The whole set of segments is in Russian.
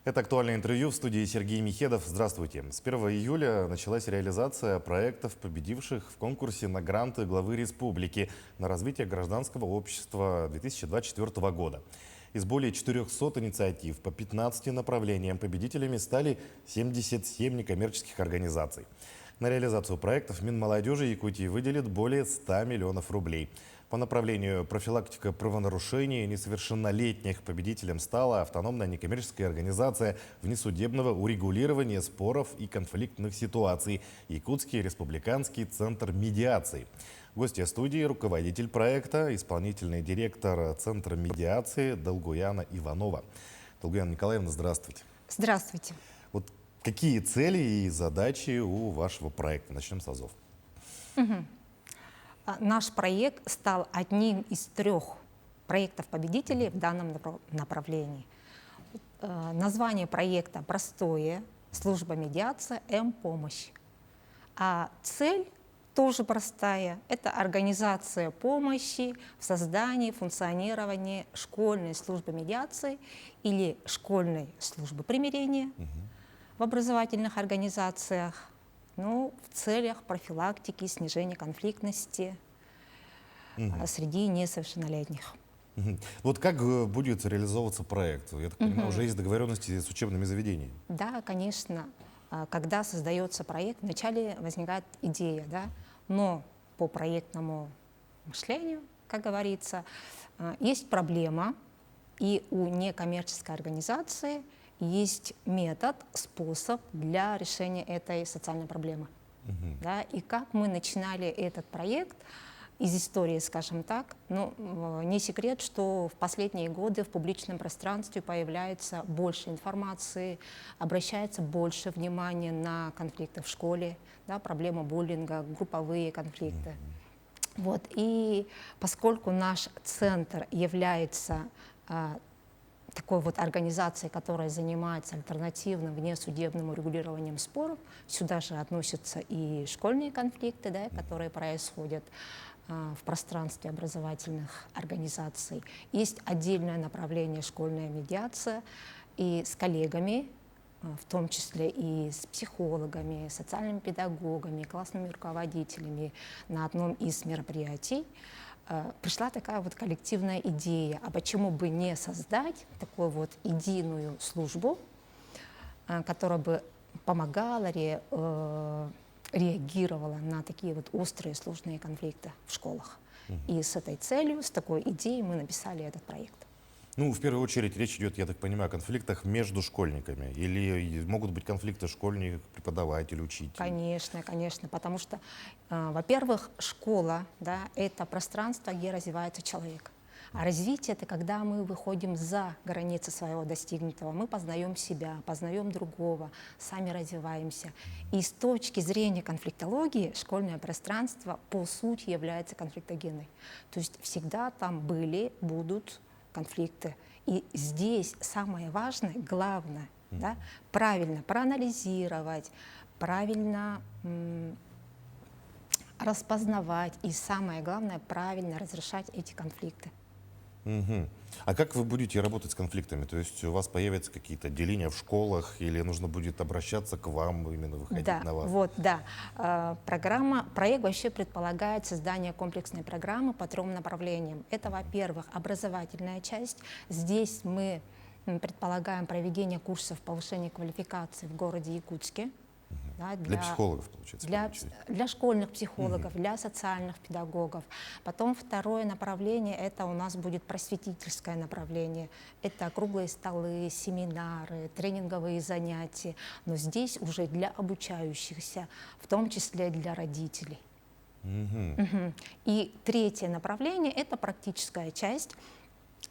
Это «Актуальное интервью» в студии Сергей Михедов. Здравствуйте. С 1 июля началась реализация проектов, победивших в конкурсе на гранты главы республики на развитие гражданского общества 2024 года. Из более 400 инициатив по 15 направлениям победителями стали 77 некоммерческих организаций. На реализацию проектов Минмолодежи Якутии выделит более 100 миллионов рублей. По направлению профилактика правонарушений несовершеннолетних победителем стала автономная некоммерческая организация внесудебного урегулирования споров и конфликтных ситуаций «Якутский республиканский центр медиации». Гостья студии – руководитель проекта, исполнительный директор Центра медиации Долгуяна Иванова. Долгуяна Николаевна, здравствуйте. Здравствуйте. Вот какие цели и задачи у вашего проекта? Начнем с азов. Наш проект стал одним из 3 проектов-победителей в данном направлении. Название проекта простое – служба медиация М-помощь. А цель тоже простая – это организация помощи в создании, функционировании школьной службы медиации или школьной службы примирения в образовательных организациях, в целях профилактики, снижения конфликтности среди несовершеннолетних. Вот как будет реализовываться проект? Я так понимаю, уже есть договоренности с учебными заведениями? Да, конечно. Когда создается проект, вначале возникает идея, да? Но по проектному мышлению, как говорится, есть проблема, и у некоммерческой организации есть метод, способ для решения этой социальной проблемы. Да? И как мы начинали этот проект из истории, скажем так, не секрет, что в последние годы в публичном пространстве появляется больше информации, обращается больше внимания на конфликты в школе, да, проблема буллинга, групповые конфликты. Вот. И поскольку наш центр является такой вот организацией, которая занимается альтернативным внесудебным урегулированием споров, сюда же относятся и школьные конфликты, да, которые происходят в пространстве образовательных организаций. Есть отдельное направление школьная медиация, и с коллегами, в том числе и с психологами, социальными педагогами, классными руководителями на одном из мероприятий пришла такая вот коллективная идея, а почему бы не создать такую вот единую службу, которая бы помогала реагировала на такие вот острые, сложные конфликты в школах. И с этой целью, с такой идеей мы написали этот проект. В первую очередь речь идет, я так понимаю, о конфликтах между школьниками. Или могут быть конфликты школьник, преподаватель, учитель? Конечно, конечно, потому что, во-первых, школа, да, это пространство, где развивается человек. А развитие — это когда мы выходим за границы своего достигнутого, мы познаем себя, познаем другого, сами развиваемся. И с точки зрения конфликтологии школьное пространство по сути является конфликтогенной. То есть всегда там были, будут конфликты. И здесь самое важное, главное, да, правильно проанализировать, правильно распознавать и, самое главное, правильно разрешать эти конфликты. А как вы будете работать с конфликтами? То есть у вас появятся какие-то отделения в школах или нужно будет обращаться к вам, именно выходить на вас? Проект вообще предполагает создание комплексной программы по 3 направлениям. Это, во-первых, образовательная часть. Здесь мы предполагаем проведение курсов повышения квалификации в городе Якутске. Да, для психологов, получается? Для школьных психологов, для социальных педагогов. Потом второе направление — это у нас будет просветительское направление. Это круглые столы, семинары, тренинговые занятия. Но здесь уже для обучающихся, в том числе для родителей. И третье направление — это практическая часть,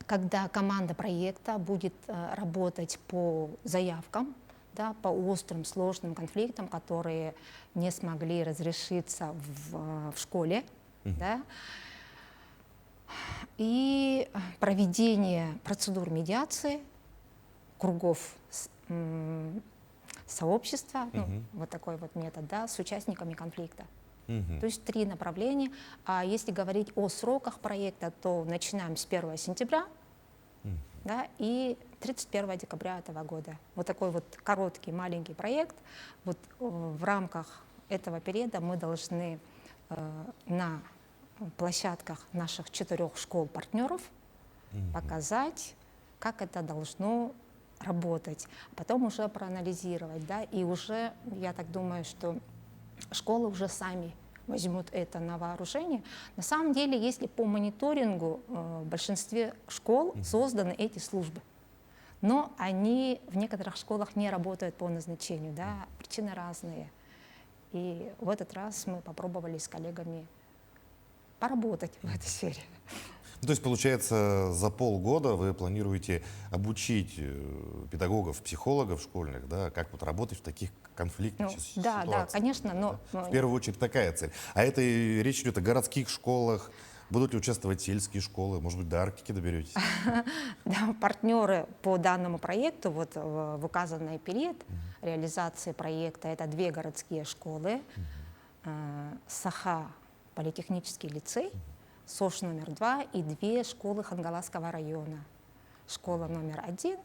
когда команда проекта будет работать по заявкам, да, по острым, сложным конфликтам, которые не смогли разрешиться в школе. Да. И проведение процедур медиации, кругов сообщества, вот такой вот метод, да, с участниками конфликта. То есть 3 направления. А если говорить о сроках проекта, то начинаем с 1 сентября, да, и 31 декабря этого года. Вот такой вот короткий, маленький проект. Вот в рамках этого периода мы должны на площадках наших 4 школ-партнеров показать, как это должно работать, потом уже проанализировать, да, и уже, я так думаю, что школы уже сами возьмут это на вооружение. На самом деле, если по мониторингу в большинстве школ созданы эти службы, но они в некоторых школах не работают по назначению, да, причины разные. И в этот раз мы попробовали с коллегами поработать в этой сфере. Ну, то есть, получается, за полгода вы планируете обучить педагогов, психологов школьных, да, как вот работать в таких конфликтных ситуациях? Да, конечно, но... В первую очередь такая цель. А это и речь идет о городских школах. Будут ли участвовать сельские школы? Может быть, до Арктики доберетесь? Да, партнеры по данному проекту, вот в указанный период реализации проекта, это 2 городские школы, Саха политехнический лицей, СОШ номер 2 и 2 школы Хангаласского района. Школа номер 1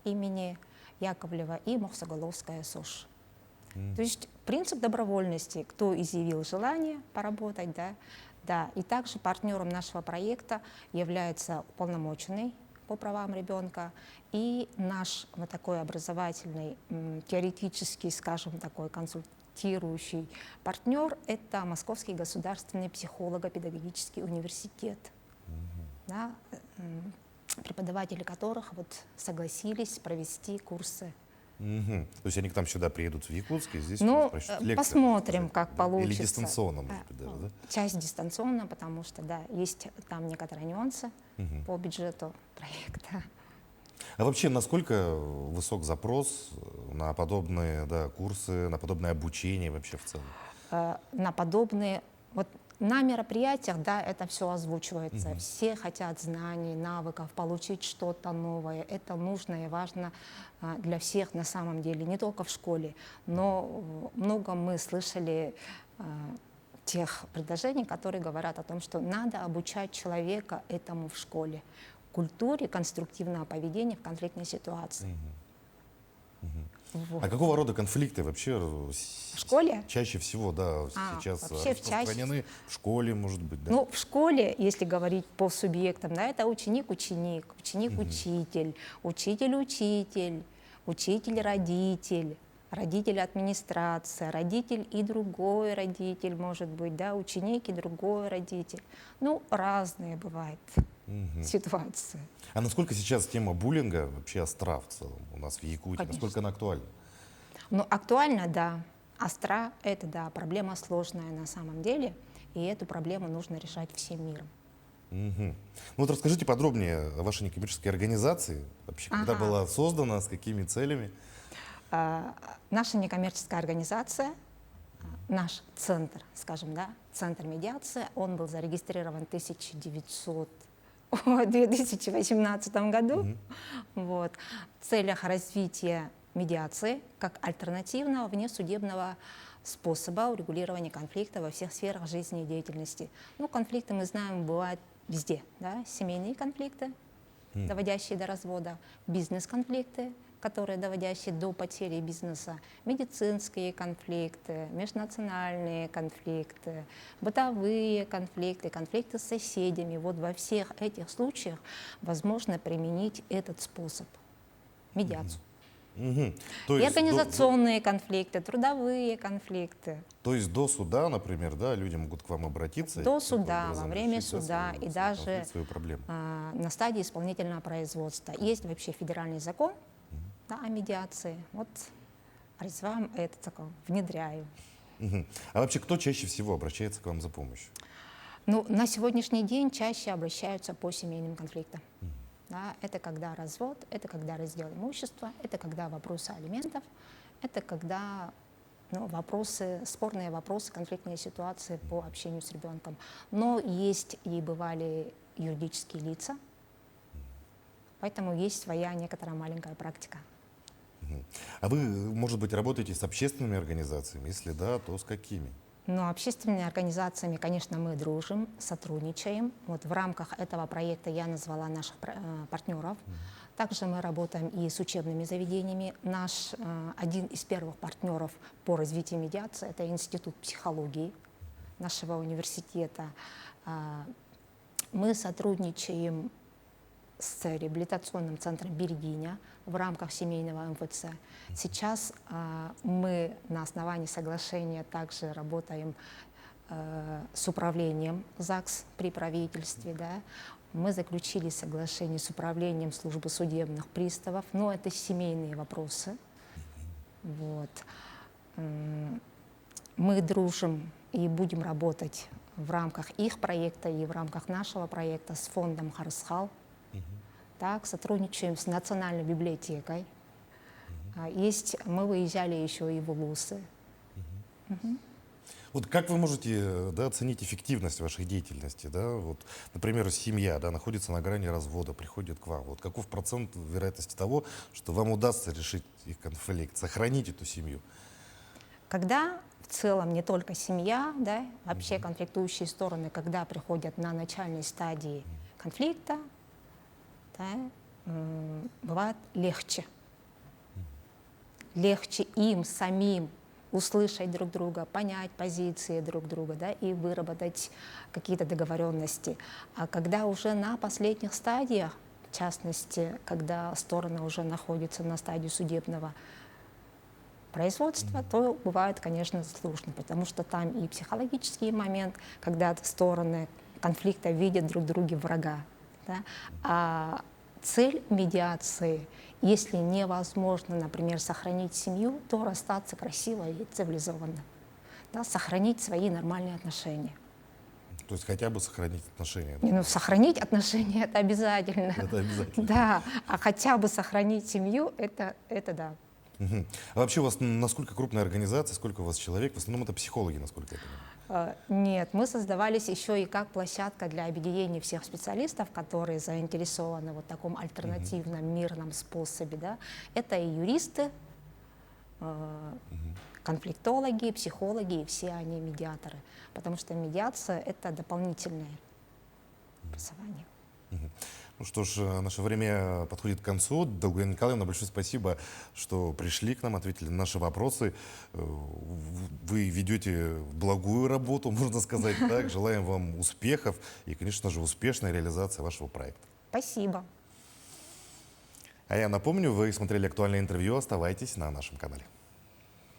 имени Яковлева и Мухсоголовская СОШ. То есть принцип добровольности, кто изъявил желание поработать, да. И также партнером нашего проекта является уполномоченный по правам ребенка и наш вот такой образовательный, теоретический, скажем, такой консультирующий партнер — это Московский государственный психолого-педагогический университет, да, преподаватели которых вот согласились провести курсы. То есть они к нам сюда приедут в Якутск, и здесь лекции. Посмотрим, как получится. Или дистанционно, может быть, даже, да? Часть дистанционно, потому что, да, есть там некоторые нюансы по бюджету проекта. А вообще, насколько высок запрос на подобные, да, курсы, на подобное обучение вообще в целом? На подобные... Вот на мероприятиях, да, это все озвучивается. Все хотят знаний, навыков, получить что-то новое. Это нужно и важно для всех на самом деле, не только в школе. Но много мы слышали тех предложений, которые говорят о том, что надо обучать человека этому в школе. Культуре конструктивного поведения в конфликтной ситуации. Вот. А какого рода конфликты вообще в школе? Чаще всего, да, сейчас распространены в школе, может быть, да? Ну, в школе, если говорить по субъектам, да, это ученик-ученик, ученик-учитель, учитель-учитель, учитель-родитель, родитель-администрация, родитель и другой родитель, может быть, да, ученик и другой родитель. Ну, разные бывают ситуации. А насколько сейчас тема буллинга вообще остра в целом у нас в Якутии? Конечно. Насколько она актуальна? Ну, актуально, да. Остра — это, да, проблема сложная на самом деле, и эту проблему нужно решать всем миром. Ну вот расскажите подробнее о вашей некоммерческой организации, вообще, когда была создана, с какими целями? Наша некоммерческая организация, наш центр, скажем, да, центр медиации, он был зарегистрирован в 2018 году, вот, в целях развития медиации как альтернативного внесудебного способа урегулирования конфликта во всех сферах жизни и деятельности. Ну, конфликты, мы знаем, бывают везде, да, семейные конфликты, доводящие до развода, бизнес-конфликты, которые доводящие до потери бизнеса, медицинские конфликты, межнациональные конфликты, бытовые конфликты, конфликты с соседями. Вот во всех этих случаях возможно применить этот способ — медиацию. То и есть организационные конфликты, трудовые конфликты. То есть до суда, например, да, люди могут к вам обратиться? До суда, во время суда и даже проблемы. На стадии исполнительного производства. Есть вообще федеральный закон, да, о медиации. Вот призываем это такое, внедряю. А вообще кто чаще всего обращается к вам за помощью? Ну, на сегодняшний день чаще обращаются по семейным конфликтам. Да, это когда развод, это когда раздел имущества, это когда вопросы алиментов, это когда, ну, спорные вопросы, конфликтные ситуации по общению с ребенком. Но есть и бывали юридические лица, поэтому есть своя некоторая маленькая практика. А вы, может быть, работаете с общественными организациями? Если да, то с какими? Ну, общественными организациями, конечно, мы дружим, сотрудничаем. Вот в рамках этого проекта я назвала наших партнеров. Также мы работаем и с учебными заведениями. Наш один из первых партнеров по развитию медиации — это Институт психологии нашего университета. Мы сотрудничаем с реабилитационным центром «Берегиня» в рамках семейного МФЦ. Сейчас мы на основании соглашения также работаем с управлением ЗАГС при правительстве. Да. Мы заключили соглашение с управлением службы судебных приставов, но это семейные вопросы. Вот. Мы дружим и будем работать в рамках их проекта и в рамках нашего проекта с фондом «Харысхал». Так, сотрудничаем с Национальной библиотекой. Мы выезжали еще и в улусы. Вот как вы можете, да, оценить эффективность вашей деятельности? Да? Вот, например, семья, да, находится на грани развода, приходит к вам. Вот каков процент вероятности того, что вам удастся решить их конфликт, сохранить эту семью? Когда в целом не только семья, да, вообще конфликтующие стороны, когда приходят на начальной стадии конфликта, да, бывает легче. Легче им самим услышать друг друга, понять позиции друг друга, да, и выработать какие-то договоренности. А когда уже на последних стадиях, в частности, когда стороны уже находятся на стадии судебного производства, то бывает, конечно, сложно, потому что там и психологический момент, когда стороны конфликта видят друг в друге врага. Да? А цель медиации, если невозможно, например, сохранить семью, то расстаться красиво и цивилизованно, да? Сохранить свои нормальные отношения. То есть хотя бы сохранить отношения? Не, ну, сохранить отношения — это обязательно. Это обязательно. Да, а хотя бы сохранить семью — это да. А вообще у вас насколько крупная организация, сколько у вас человек? В основном это психологи, насколько я понимаю. Нет, мы создавались еще и как площадка для объединения всех специалистов, которые заинтересованы в таком альтернативном мирном способе. Да? Это и юристы, конфликтологи, психологи, и все они медиаторы. Потому что медиация — это дополнительное образование. Ну что ж, наше время подходит к концу. Долгояна Николаевна, большое спасибо, что пришли к нам, ответили на наши вопросы. Вы ведете благую работу, можно сказать так. Желаем вам успехов и, конечно же, успешной реализации вашего проекта. Спасибо. А я напомню, вы смотрели актуальное интервью. Оставайтесь на нашем канале.